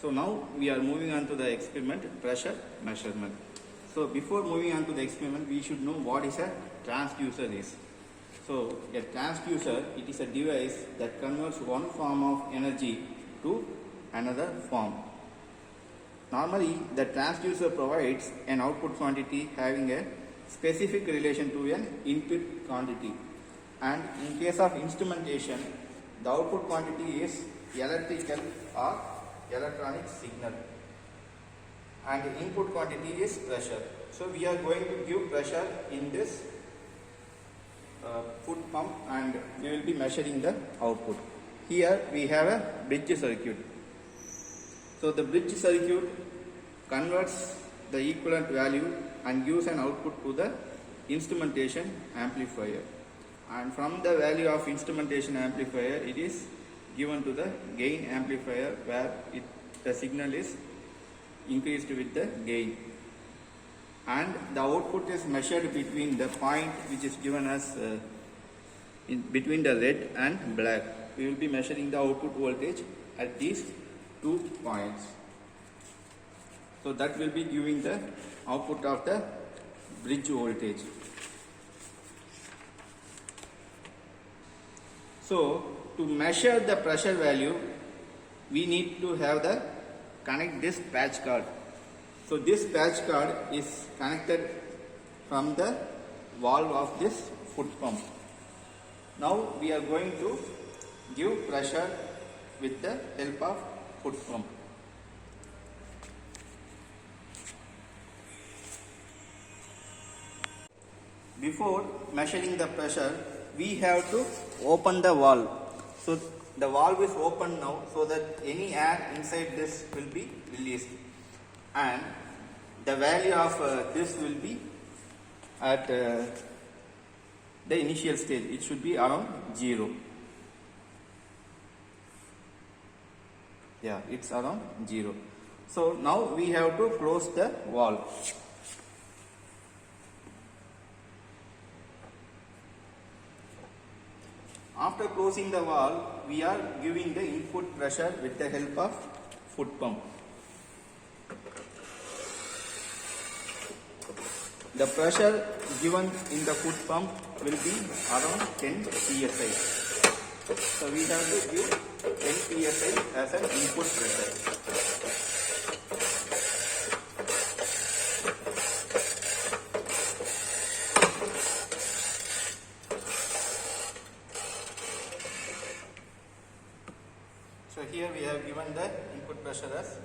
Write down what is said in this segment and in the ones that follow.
So now we are moving on to the experiment pressure measurement. So before moving on to the experiment, we should know what is a transducer is. So a transducer, it is a device that converts one form of energy to another form. Normally, the transducer provides an output quantity having a specific relation to an input quantity, and in case of instrumentation, the output quantity is electrical or electronic signal, and the input quantity is pressure. So we are going to give pressure in this foot pump, and we will be measuring the output. Here we have a bridge circuit. So the bridge circuit converts the equivalent value and gives an output to the instrumentation amplifier, and from the value of instrumentation amplifier it is given to the gain amplifier, where the signal is increased with the gain, and the output is measured between the point which is given as between the red and black. We will be measuring the output voltage at these 2 points. So that will be giving the output of the bridge voltage. So to measure the pressure value, we need to have the connect this patch cord. So this patch cord is connected from the valve of this foot pump. Now we are going to give pressure with the help of foot pump. Before measuring the pressure, we have to open the valve. So the valve is open now, so that any air inside this will be released, and the value of this will be at the initial stage. It should be around 0. Yeah, it's around 0. So now we have to close the valve. After closing the valve, we are giving the input pressure with the help of foot pump. The pressure given in the foot pump will be around 10 psi. So we have to give 10 psi as an input pressure. So here we have given the input pressure as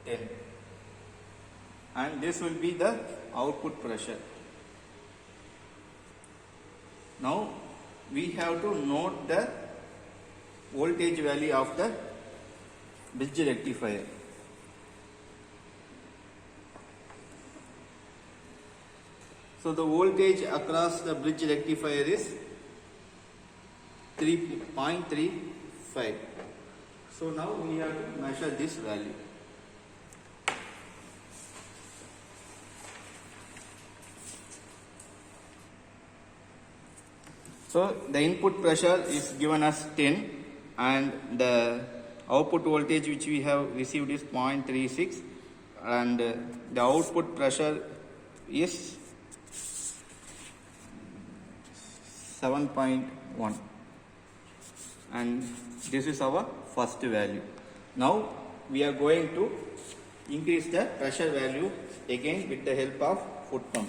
10, and this will be the output pressure. Now we have to note the voltage value of the bridge rectifier. So the voltage across the bridge rectifier is 3.35. So now we have to measure this value. So the input pressure is given as 10, and the output voltage which we have received is 0.36, and the output pressure is 7.1, and this is our first value. Now we are going to increase the pressure value again with the help of foot pump.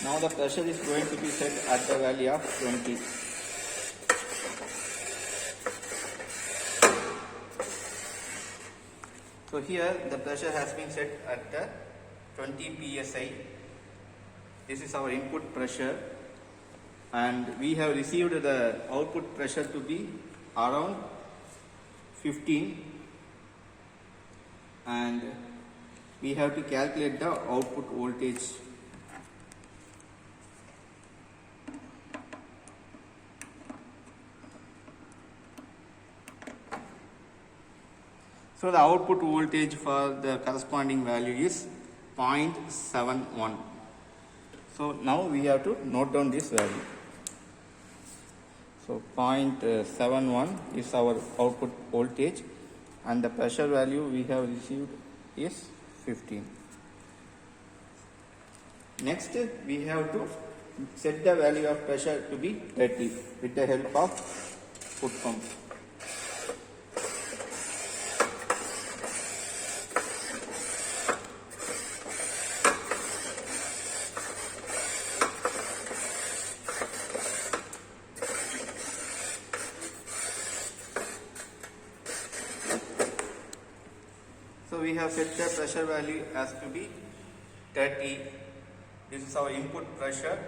Now the pressure is going to be set at the value of 20. So here the pressure has been set at the 20 psi. This is our input pressure, and we have received the output pressure to be around 15, and we have to calculate the output voltage. So the output voltage for the corresponding value is 0.71. So now we have to note down this value. So 0.71 is our output voltage, and the pressure value we have received is 15. Next, we have to set the value of pressure to be 30 with the help of foot pump. So we have set the pressure value as to be 30. This is our input pressure,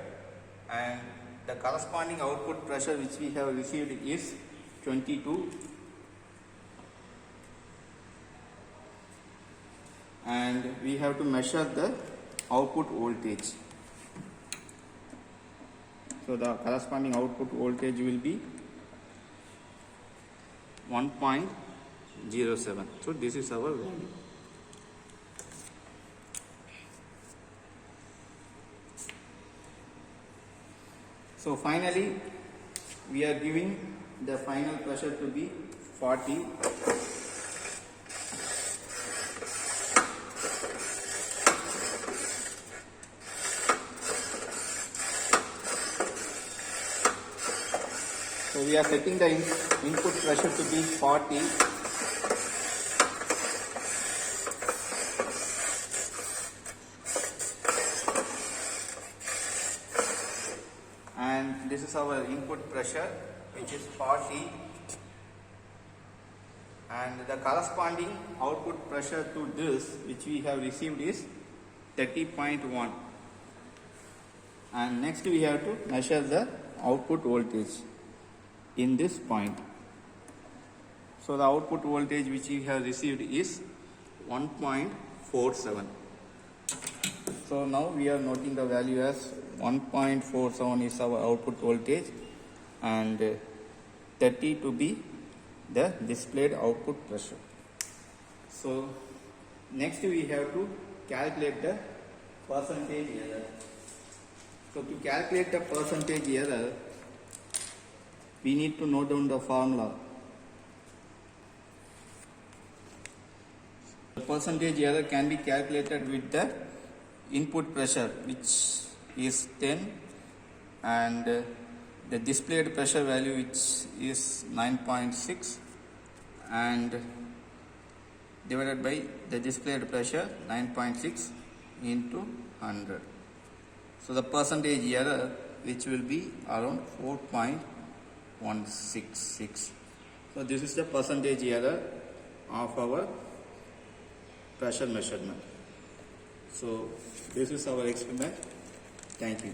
and the corresponding output pressure which we have received is 22, and we have to measure the output voltage. So the corresponding output voltage will be 1.07. So this is our value. So finally, we are giving the final pressure to be 40. So we are setting the input pressure to be 40. And this is our input pressure, which is 40, and the corresponding output pressure to this which we have received is 30.1. And next we have to measure the output voltage in this point. So the output voltage which we have received is 1.47. So now we are noting the value as 1.47 is our output voltage, and 30 to be the displayed output pressure. So next we have to calculate the percentage error. So to calculate the percentage error, we need to note down the formula. The percentage error can be calculated with the input pressure, which is 10, and the displayed pressure value, which is 9.6, and divided by the displayed pressure 9.6 into 100. So the percentage error, which will be around 4.166. So this is the percentage error of our pressure measurement. So this is our experiment. Thank you.